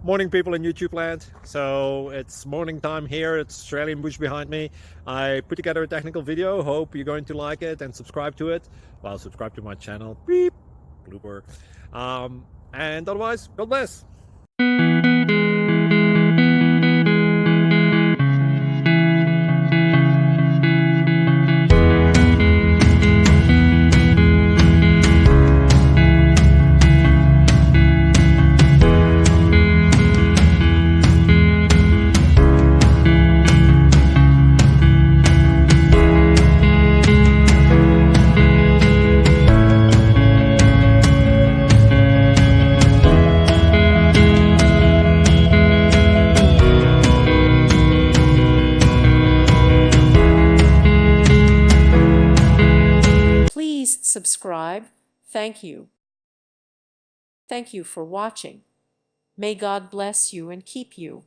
Morning, people in YouTube land. So it's morning time here. It's Australian bush behind me. I put together a technical video. Hope you're going to like it and subscribe to it. Well, subscribe to my channel. Beep, blooper. And otherwise, God bless. Please subscribe. Thank you. Thank you for watching. May God bless you and keep you.